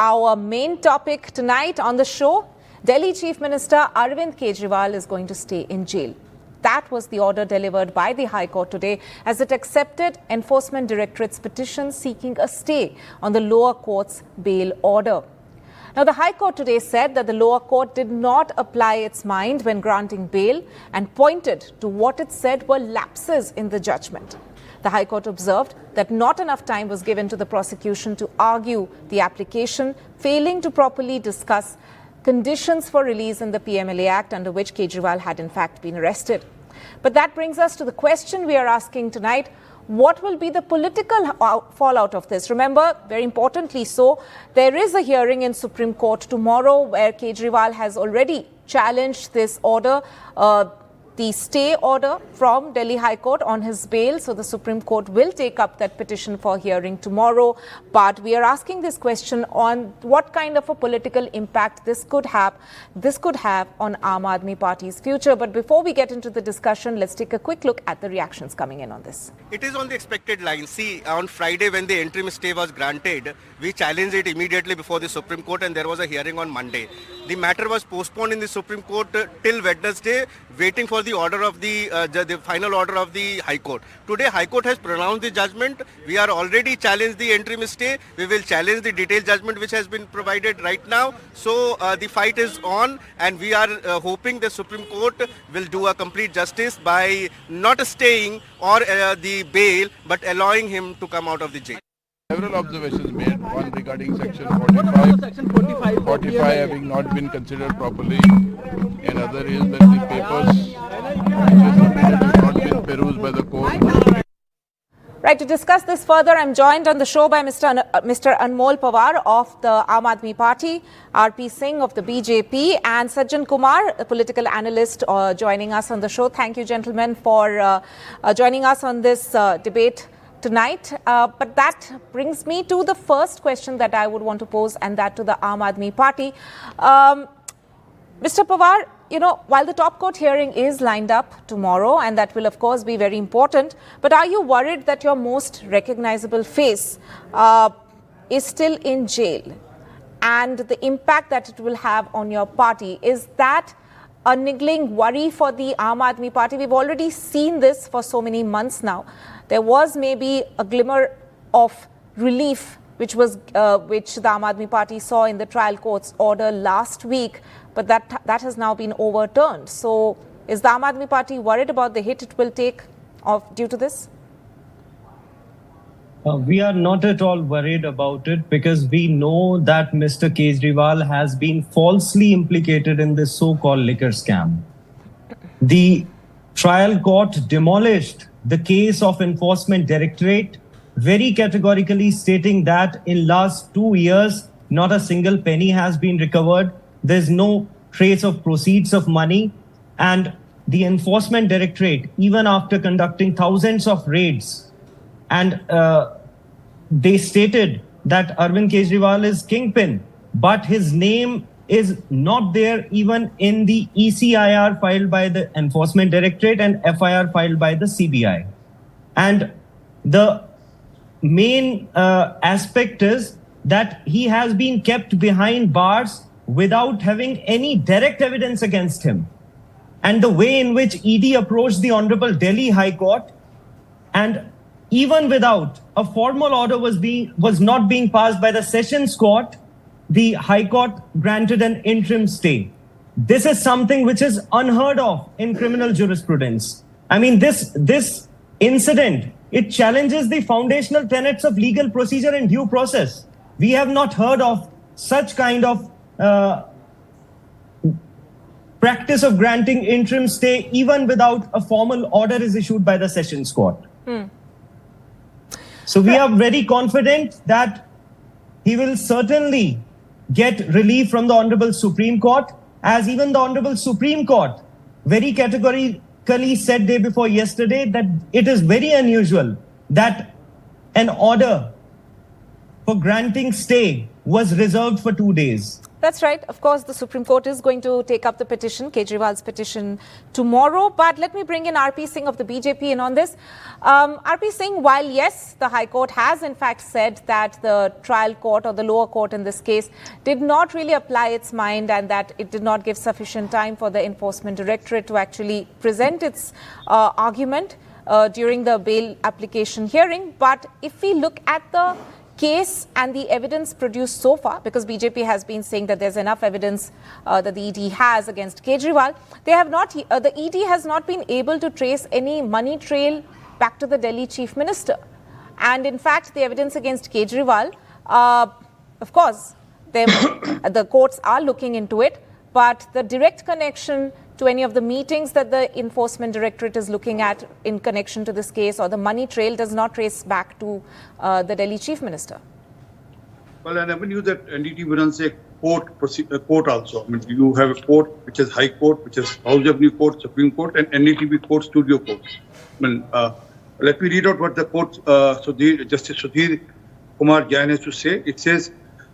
our main topic tonight on the show. Delhi Chief Minister Arvind Kejriwal is going to stay in jail. That was the order delivered by the High Court today as it accepted Enforcement Directorate's petition seeking a stay on the lower court's bail order. Now, the High Court today said that the lower court did not apply its mind when granting bail and pointed to what it said were lapses in the judgment. The High Court observed that not enough time was given to the prosecution to argue the application, failing to properly discuss conditions for release in the PMLA Act under which Kejriwal had in fact been arrested. But that brings us to the question we are asking tonight. What will be the political fallout of this? Remember, very importantly so, there is a hearing in Supreme Court tomorrow where Kejriwal has already challenged this order, the stay order from Delhi High Court on his bail. So the Supreme Court will take up that petition for hearing tomorrow. But we are asking this question on what kind of a political impact this could have on Aam Aadmi Party's future. But before we get into the discussion, let's take a quick look at the reactions coming in on this. It is on the expected line. See, on Friday when the interim stay was granted, we challenged it immediately before the Supreme Court and there was a hearing on Monday. The matter was postponed in the Supreme Court till Wednesday, waiting for the order of the final order of the High Court. Today, High Court has pronounced the judgment. We are already challenged the interim stay. We will challenge the detailed judgment which has been provided right now. So the fight is on, and we are hoping the Supreme Court will do a complete justice by not staying or the bail, but allowing him to come out of the jail. Several observations made, one regarding section 45 having not been considered properly, and other is that the papers which are submitted have not been perused by the court. Right, to discuss this further, I'm joined on the show by Mr. Anmol Pawar of the Aam Aadmi Party, RP Singh of the BJP, and Sajjan Kumar, a political analyst, joining us on the show. Thank you, gentlemen, for joining us on this debate tonight. But that brings me to the first question that I would want to pose, and that to the Aam Aadmi Party. Mr. Pawar, while the top court hearing is lined up tomorrow, and that will of course be very important, but are you worried that your most recognizable face is still in jail, and the impact that it will have on your party? Is that a niggling worry for the Aam Aadmi Party? We've already seen this for so many months now. There was maybe a glimmer of relief which the Aam Aadmi Party saw in the trial court's order last week, but that has now been overturned. So is the Aam Aadmi Party worried about the hit it will take due to this? We are not at all worried about it, because we know that Mr. Kejriwal has been falsely implicated in this so-called liquor scam. The trial court demolished the case of Enforcement Directorate, very categorically stating that in last 2 years, not a single penny has been recovered. There's no trace of proceeds of money. And the Enforcement Directorate, even after conducting thousands of raids, and they stated that Arvind Kejriwal is kingpin, but his name is not there even in the ECIR filed by the Enforcement Directorate and FIR filed by the CBI. And the main aspect is that he has been kept behind bars without having any direct evidence against him. And the way in which ED approached the Honorable Delhi High Court, and even without a formal order was not being passed by the Sessions Court, the High Court granted an interim stay. This is something which is unheard of in criminal jurisprudence. I mean, this incident, it challenges the foundational tenets of legal procedure and due process. We have not heard of such kind of practice of granting interim stay even without a formal order is issued by the Sessions Court. So we are very confident that he will certainly get relief from the Honorable Supreme Court, as even the Honorable Supreme Court very categorically said day before yesterday that it is very unusual that an order for granting stay was reserved for 2 days. That's right. Of course, the Supreme Court is going to take up the petition, Kejriwal's petition, tomorrow. But let me bring in RP Singh of the BJP in on this. RP Singh, while yes, the High Court has in fact said that the trial court or the lower court in this case did not really apply its mind and that it did not give sufficient time for the Enforcement Directorate to actually present its argument during the bail application hearing. But if we look at the case and the evidence produced so far, because BJP has been saying that there's enough evidence that the ED has against Kejriwal, they have not. The ED has not been able to trace any money trail back to the Delhi Chief Minister, and in fact, the evidence against Kejriwal, of course, the courts are looking into it, but the direct connection to any of the meetings that the Enforcement Directorate is looking at in connection to this case or the money trail does not trace back to the Delhi Chief Minister. Well, I never knew that NDTV runs a court also. I mean, you have a court which is High Court, which is House Avenue Court, Supreme Court, and NDTV Court, Studio Court. I mean, let me read out what the court, Justice Sudhir Kumar Jain has to say. It says,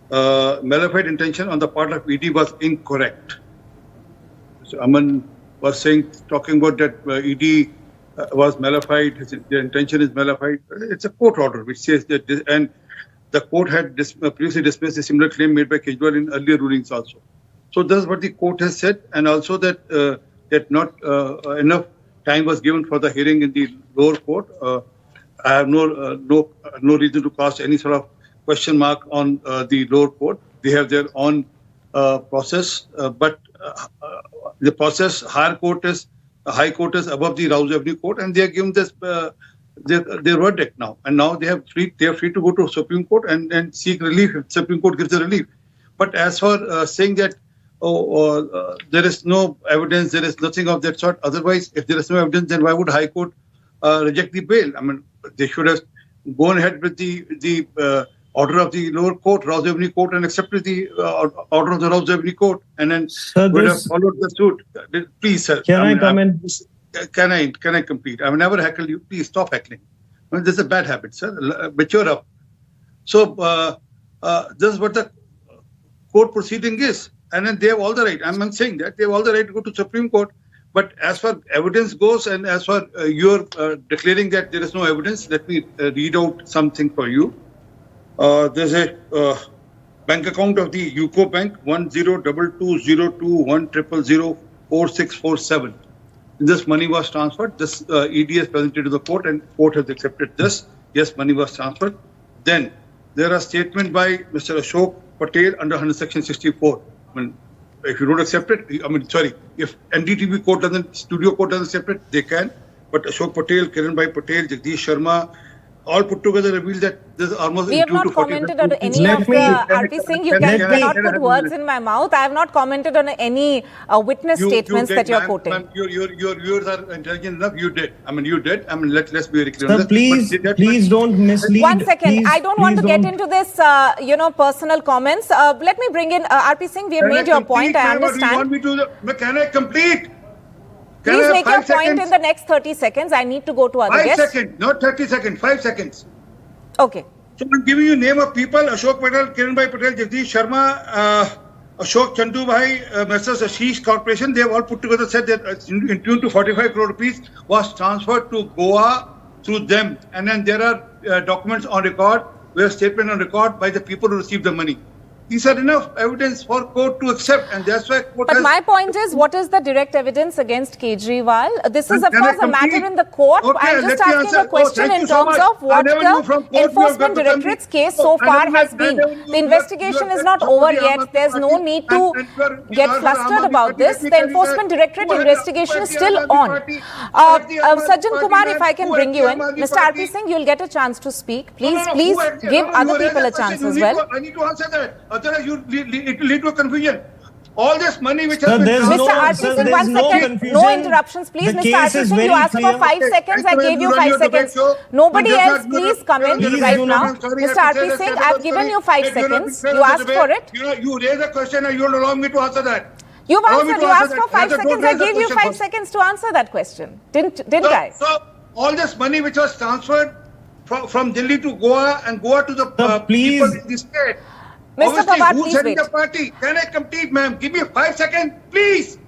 malified intention on the part of ED was incorrect. So Aman was talking about that ED was malified, the intention is malified. It's a court order which says that, and the court had previously dismissed a similar claim made by Kejriwal in earlier rulings also. So that's what the court has said, and also that that not enough time was given for the hearing in the lower court. I have no reason to cast any sort of question mark on the lower court. They have their own process, but the process, High Court is above the House Avenue Court, and they are given this their verdict now. And now they are free to go to Supreme Court and seek relief if Supreme Court gives the relief. But as for saying that there is no evidence, there is nothing of that sort. Otherwise, if there is no evidence, then why would High Court reject the bail? I mean, they should have gone ahead with the order of the lower court, House Avenue Court, and accepted the order of the House Avenue Court, and then would have followed the suit. Please, sir. Can I come in? Can I complete? I will never heckle you. Please stop heckling. I mean, this is a bad habit, sir. Mature up. So this is what the court proceeding is, and then they have all the right. I'm saying that they have all the right to go to Supreme Court. But as far evidence goes, and as far you're declaring that there is no evidence, let me read out something for you. There's a bank account of the UCO Bank 10220210004647. This money was transferred. This ED is presented to the court, and court has accepted this. Yes, money was transferred. Then there are statements by Mr. Ashok Patel under Section 64. I mean, if you don't accept it, if NDTV court doesn't, Studio Court doesn't accept it, they can. But Ashok Patel, Kiranbhai Patel, Jagdish Sharma, all put together reveal that there's almost... We have not commented on any of the... RP Singh, you cannot put words in my mouth. I have not commented on any witness statements that you're quoting. Your viewers are intelligent enough. You did. I mean, you did. I mean, let's be very clear. Sir, please don't mislead. 1 second. Please, I don't want to get into this, personal comments. Let me bring in RP Singh. We have made your point. I understand. Can I complete? Please make your point in the next 30 seconds. I need to go to other guests. 5 seconds, not 30 seconds, 5 seconds. Okay. So I'm giving you name of people: Ashok Patel, Kiranbhai Patel, Jagdish Sharma, Ashok Chandubhai, Messrs. Ashish Corporation. They have all put together said that in tune to 45 crore rupees was transferred to Goa through them. And then there are documents on record, where statement on record by the people who received the money. These are enough evidence for court to accept, and that's why court But my point is, what is the direct evidence against Kejriwal? This is, of course, a matter in the court. Okay, I'm just asking a question in terms of what the Enforcement Directorate's case so far has been. The investigation is not over yet. There's no need to get flustered about this. The Enforcement Directorate investigation is still on. Sajjan Kumar, if I can bring you in. Mr. RP Singh, you'll get a chance to speak. Please give other people a chance as well. I need to answer that. Otherwise, it will lead to a confusion. All this money which has been... Mr. RP Singh, 1 second. No interruptions, please. Mr. RP Singh, you asked for 5 seconds. I gave you 5 seconds. Nobody else, please come in right now. Mr. RP Singh, I've given you 5 seconds. You asked for it. You raise a question and you don't allow me to answer that. You've answered. You asked for 5 seconds. I gave you 5 seconds to answer that question. Didn't I? So, all this money which was transferred from Delhi to Goa and Goa to the people in the state. Mr. Obviously, Pawar, who's please heading wait. the party? Can I complete, ma'am? Give me 5 seconds, please.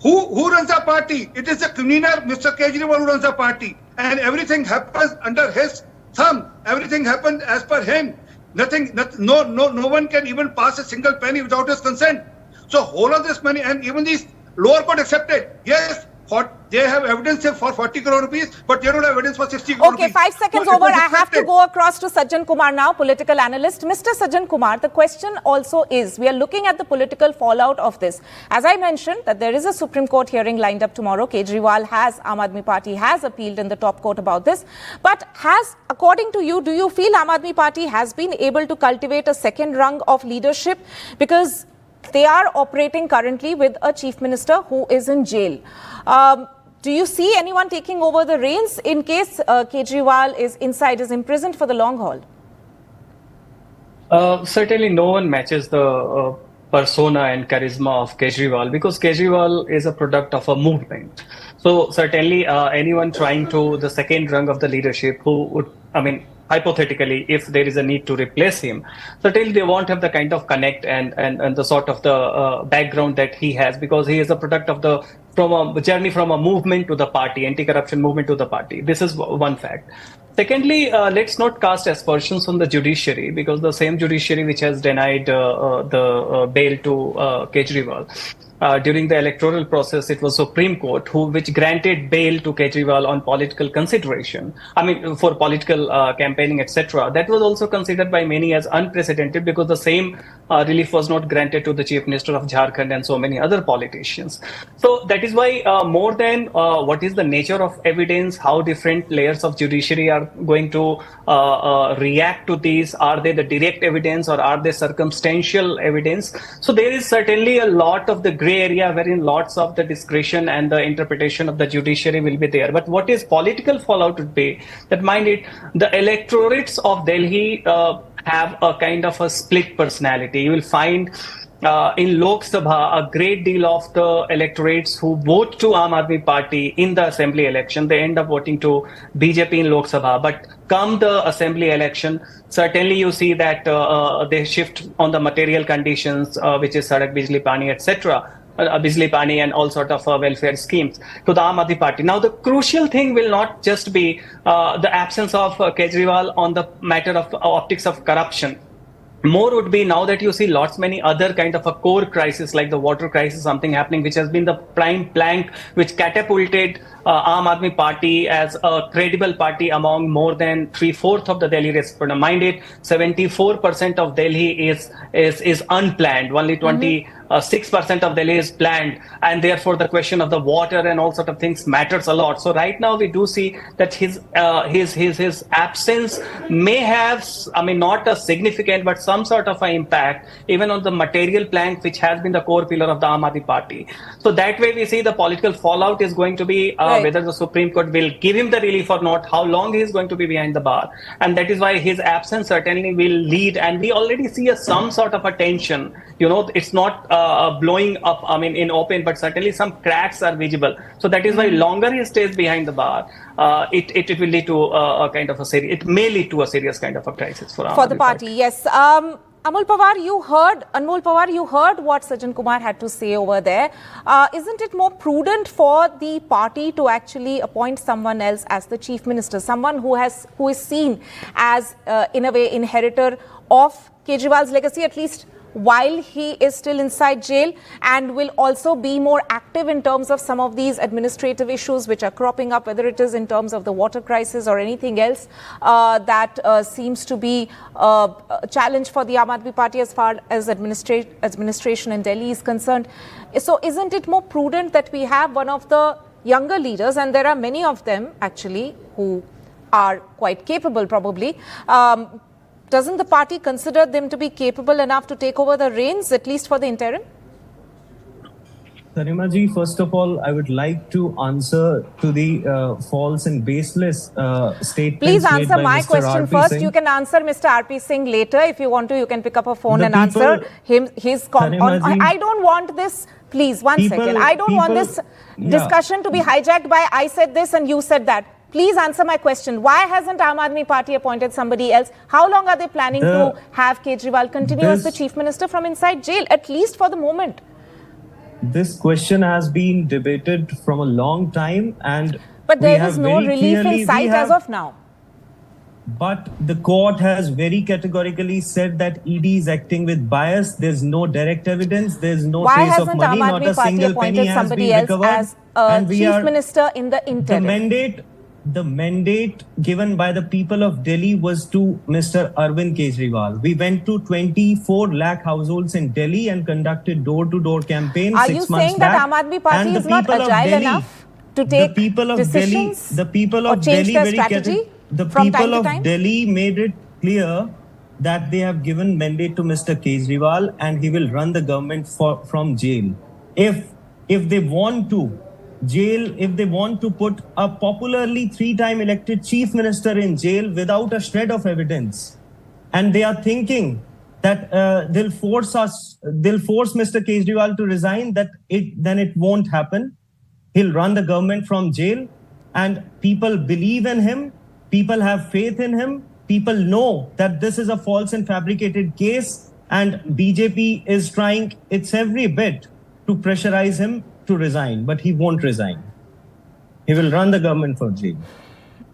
Who runs the party? It is the convener, Mr. Kejriwal, who runs the party. And everything happens under his thumb. Everything happens as per him. No one can even pass a single penny without his consent. So whole of this money, and even these lower court accepted. Yes, they have evidence for 40 crore rupees, but they don't have evidence for 60 crore Okay, rupees. 5 seconds So it over. was I have to accepted. go across to Sajjan Kumar now, political analyst. Mr. Sajjan Kumar, the question also is, we are looking at the political fallout of this. As I mentioned, that there is a Supreme Court hearing lined up tomorrow. Kejriwal Aam Aadmi Party has appealed in the top court about this. But according to you, do you feel Aam Aadmi Party has been able to cultivate a second rung of leadership? Because they are operating currently with a chief minister who is in jail. Do you see anyone taking over the reins in case Kejriwal is imprisoned for the long haul? Certainly no one matches the persona and charisma of Kejriwal, because Kejriwal is a product of a movement. So certainly anyone trying to the second rung of the leadership who would, hypothetically, if there is a need to replace him, certainly they won't have the kind of connect and the sort of the background that he has, because he is a product of from a journey from a movement to the party, anti-corruption movement to the party. This is one fact. Secondly, let's not cast aspersions on the judiciary, because the same judiciary which has denied the bail to Kejriwal, during the electoral process, it was Supreme Court which granted bail to Kejriwal on political consideration. For political campaigning, etc. That was also considered by many as unprecedented, because the same relief was not granted to the Chief Minister of Jharkhand and so many other politicians. So that is why more than what is the nature of evidence, how different layers of judiciary are going to react to these, are they the direct evidence or are they circumstantial evidence? So there is certainly a lot of the gray area wherein lots of the discretion and the interpretation of the judiciary will be there. But what is political fallout would be that, mind it, the electorates of Delhi have a kind of a split personality. You will find in Lok Sabha, a great deal of the electorates who vote to Aam Aadmi Party in the assembly election, they end up voting to BJP in Lok Sabha. But come the assembly election, certainly you see that they shift on the material conditions, which is Sadak, Bijli, Pani, etc. Bijli Pani and all sort of welfare schemes to the Aam Aadmi Party. Now, the crucial thing will not just be the absence of Kejriwal on the matter of optics of corruption. More would be, now that you see many other kind of a core crisis like the water crisis, something happening, which has been the prime plank which catapulted Aam Aadmi Party as a credible party among more than 3/4 of the Delhi residents. Mind it, 74% of Delhi is unplanned. Only 6% of Delhi is planned, and therefore the question of the water and all sort of things matters a lot. So right now we do see that his absence may have, not a significant, but some sort of an impact even on the material plank, which has been the core pillar of the Aam Aadmi Party. So that way we see the political fallout is going to be whether the Supreme Court will give him the relief or not, how long he is going to be behind the bar, and that is why his absence certainly will lead. And we already see some sort of a tension. It's not blowing up, in open, but certainly some cracks are visible. So that is why longer he stays behind the bar, it will lead to it may lead to a serious kind of a crisis for the party. Yes. Anmol Pawar, you heard what Sajjan Kumar had to say over there. Isn't it more prudent for the party to actually appoint someone else as the chief minister, someone who is seen as, in a way, inheritor of Kejriwal's legacy, at least while he is still inside jail, and will also be more active in terms of some of these administrative issues which are cropping up, whether it is in terms of the water crisis or anything else that seems to be a challenge for the Aam Aadmi Party as far as administration in Delhi is concerned. So isn't it more prudent that we have one of the younger leaders, and there are many of them actually who are quite capable probably, doesn't the party consider them to be capable enough to take over the reins, at least for the interim? Sarima ji, first of all, I would like to answer to the false and baseless statements. Please answer made by my Mr. question RP first. Singh. You can answer Mr. RP Singh later. If you want to, you can pick up a phone and answer him. I don't want this. Please, one second. I don't want this discussion to be hijacked by I said this and you said that. please answer my question. Why hasn't Aam Aadmi Party appointed somebody else? How long are they planning to have Kejriwal continue as the chief minister from inside jail, at least for the moment? This question has been debated from a long time, and but there is no relief in sight as of now. But the court has very categorically said that ED is acting with bias. There's no direct evidence. There's no trace of money. Not a single penny has been recovered. As chief minister in the interim. The mandate given by the people of Delhi was to Mr. Arvind Kejriwal. We went to 24 lakh households in Delhi and conducted door-to-door campaign. Are you saying that Aam Aadmi Party is not agile enough to take decisions or change their strategy? The people of Delhi made it clear that they have given mandate to Mr. Kejriwal and he will run the government from jail. If they want to if they want to put a popularly 3-time elected chief minister in jail without a shred of evidence, and they are thinking that they'll force Mr. Kejriwal to resign, then it won't happen. He'll run the government from jail, and people believe in him. People have faith in him. People know that this is a false and fabricated case, and BJP is trying its every bit to pressurize him to resign, but he won't resign. He will run the government for jail.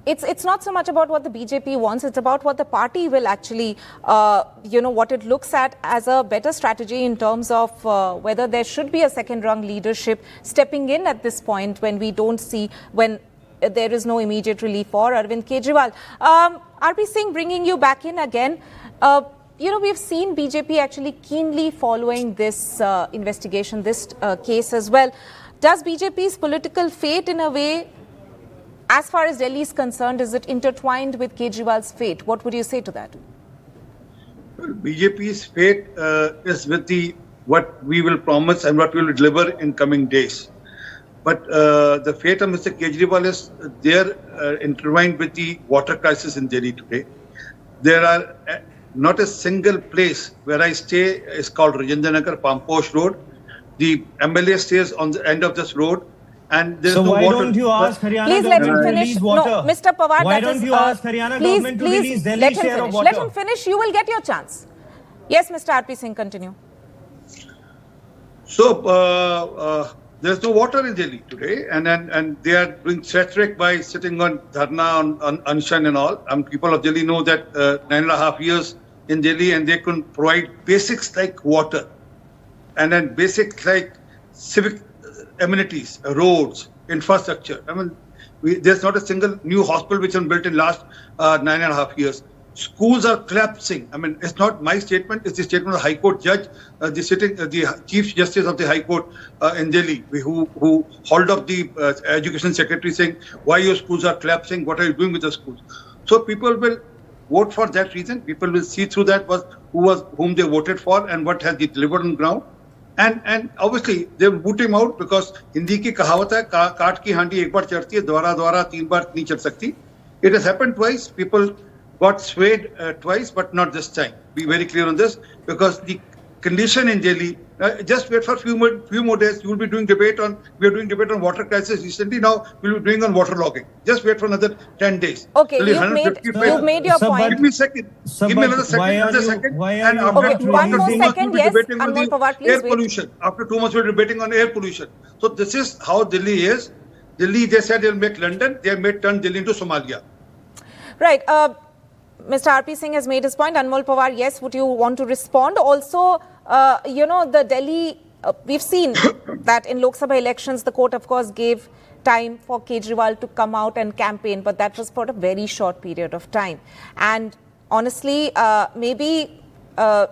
It's not so much about what the BJP wants, it's about what the party will actually, what it looks at as a better strategy in terms of whether there should be a second-rung leadership stepping in at this point when we don't see, when there is no immediate relief for Arvind Kejriwal. RP Singh, bringing you back in again. We've seen BJP actually keenly following this investigation, this case as well. Does BJP's political fate in a way, as far as Delhi is concerned, is it intertwined with Kejriwal's fate? What would you say to that? Well, BJP's fate is with what we will promise and what we will deliver in coming days. But the fate of Mr. Kejriwal is intertwined with the water crisis in Delhi today. There are not a single place where I stay is called Rajendranagar, Pamposh Road. The MLA stays on the end of this road, and there's no water. So why don't you ask Haryana please let him finish. No, Mr. Pawar, why don't you ask Haryana government to release Delhi's share of water? Let him finish. You will get your chance. Yes, Mr. RP Singh, continue. So there's no water in Delhi today, and they are doing rhetoric by sitting on dharna, on Anshan and all. And people of Delhi know that 9.5 years in Delhi, and they couldn't provide basics like water, and then basics like civic amenities, roads, infrastructure. I mean, there's not a single new hospital which has been built in last 9.5 years. Schools are collapsing. I mean, it's not my statement, it's the statement of the High Court judge, the Chief Justice of the High Court in Delhi, who hauled up the Education Secretary saying, why your schools are collapsing, what are you doing with the schools? So people will vote for that reason. People will see through that whom they voted for and what has he delivered on ground. And obviously they will boot him out because Hindi ki kahawat hai, kaat ki handi ek bar chadti hai, dohara teen bar nahi chad sakti. It has happened twice. People got swayed twice, but not this time. Be very clear on this, because the condition in Delhi, just wait for a few more days. You will be doing debate on, we are doing debate on water crisis recently. Now we will be doing on water logging. Just wait for another 10 days. Okay, you've made your point. Give me a second. Give me another second. And after one more second, yes. Anmol Pawar, please air pollution. After 2 months, we're debating on air pollution. So this is how Delhi is. Delhi, they said they'll make London. They have turned Delhi into Somalia. Right. Mr. RP Singh has made his point. Anmol Pawar, yes, would you want to respond? Also, the Delhi, we've seen that in Lok Sabha elections, the court, of course, gave time for Kejriwal to come out and campaign, but that was for a very short period of time. And honestly, maybe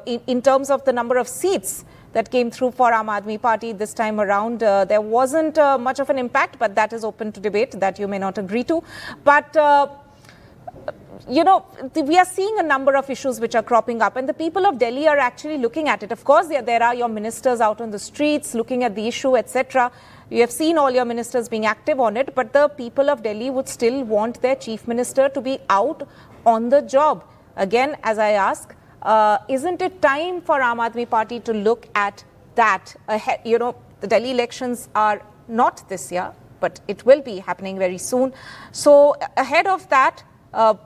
in terms of the number of seats that came through for Aam Aadmi Party this time around, there wasn't much of an impact, but that is open to debate, that you may not agree to. But we are seeing a number of issues which are cropping up, and the people of Delhi are actually looking at it. Of course, there are your ministers out on the streets looking at the issue, etc. You have seen all your ministers being active on it, but the people of Delhi would still want their chief minister to be out on the job. Again, as I ask, isn't it time for Aam Aadmi Party to look at that ahead? The Delhi elections are not this year, but it will be happening very soon. So ahead of that,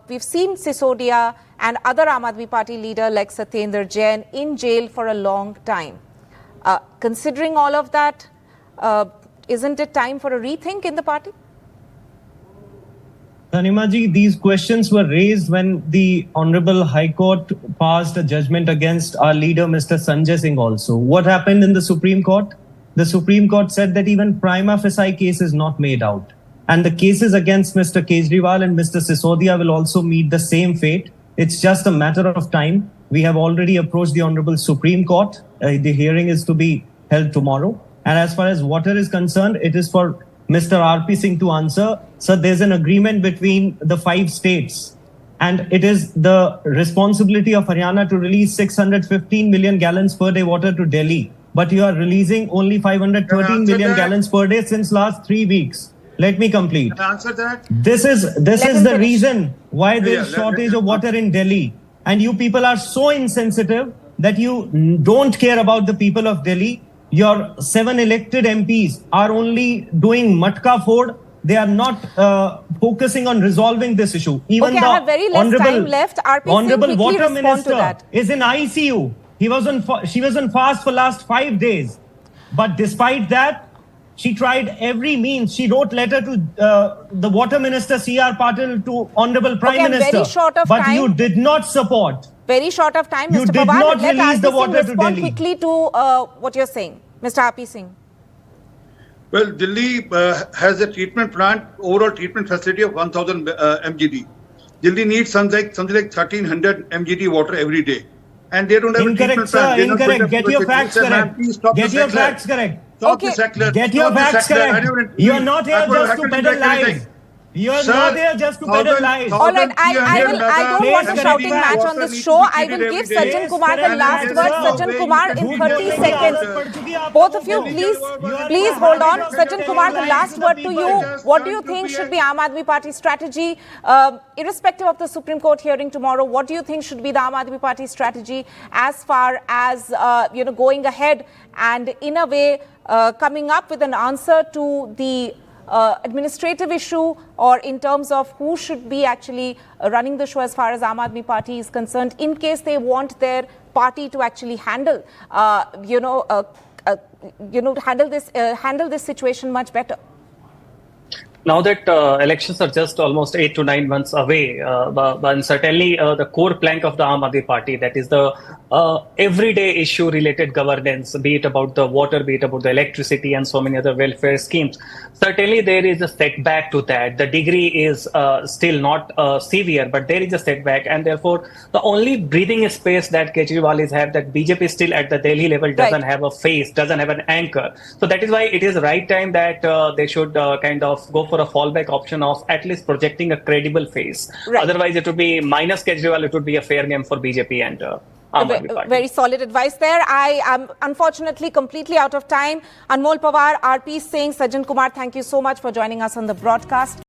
we've seen Sisodia and other Aam Aadmi Party leader like Satyendra Jain in jail for a long time. Considering all of that, isn't it time for a rethink in the party? Tanimaji, these questions were raised when the Honorable High Court passed a judgment against our leader, Mr. Sanjay Singh also. What happened in the Supreme Court? The Supreme Court said that even prima facie case is not made out. And the cases against Mr. Kejriwal and Mr. Sisodia will also meet the same fate. It's just a matter of time. We have already approached the Honorable Supreme Court. The hearing is to be held tomorrow. And as far as water is concerned, it is for Mr. R.P. Singh to answer. So there's an agreement between the 5 states. And it is the responsibility of Haryana to release 615 million gallons per day water to Delhi. But you are releasing only 513 million gallons per day since last 3 weeks. Let me complete. Can I answer that? This is the reason why there is shortage of water in Delhi. And you people are so insensitive that you don't care about the people of Delhi. Your 7 elected MPs are only doing matka ford. They are not focusing on resolving this issue. Even okay, I have very less time left. RP Honorable Water respond Minister to that. is in ICU. She was on fast for last 5 days. But despite that, she tried every means. She wrote letter to the Water Minister C.R. Patil, to Honorable Prime Minister. Very short of but time. You did not support. Very short of time, You Mr. did Pawar. not Let release the RP water Singh to respond Delhi. quickly to what you're saying. Mr. RP Singh. Well, Delhi has a treatment plant, overall treatment facility of 1,000 mgd. Delhi needs something like 1,300 mgd water every day. And they don't have a treatment plant. Incorrect. Get your facts correct. Get your facts correct. Get your facts correct. You are not here just to peddle lies. You are not here just to peddle lies. All right, I don't want a shouting match on this show. I will give Sajjan Kumar the last word. Sajjan Kumar, in 30 seconds. Both of you, please hold on. Sajjan Kumar, the last word to you. What do you think should be Aam Aadmi Party's strategy? Irrespective of the Supreme Court hearing tomorrow, what do you think should be the Aam Aadmi Party strategy as far as going ahead and in a way coming up with an answer to the administrative issue, or in terms of who should be actually running the show as far as Aam Aadmi Party is concerned, in case they want their party to actually handle, handle this situation much better? Now that elections are just almost 8 to 9 months away, but certainly the core plank of the Aam Aadmi Party, that is the everyday issue related governance, be it about the water, be it about the electricity and so many other welfare schemes, certainly there is a setback to that. The degree is still not severe, but there is a setback, and therefore the only breathing space that Kejriwal is have, that BJP still at the Delhi level doesn't have a face, doesn't have an anchor. So that is why it is the right time that they should kind of go for a fallback option of at least projecting a credible face. Right. Otherwise, it would be minus Kejriwal, it would be a fair game for BJP and Aam Aadmi Party. Very solid advice there. I am unfortunately completely out of time. Anmol Pawar, RP Singh, Sajjan Kumar, thank you so much for joining us on the broadcast.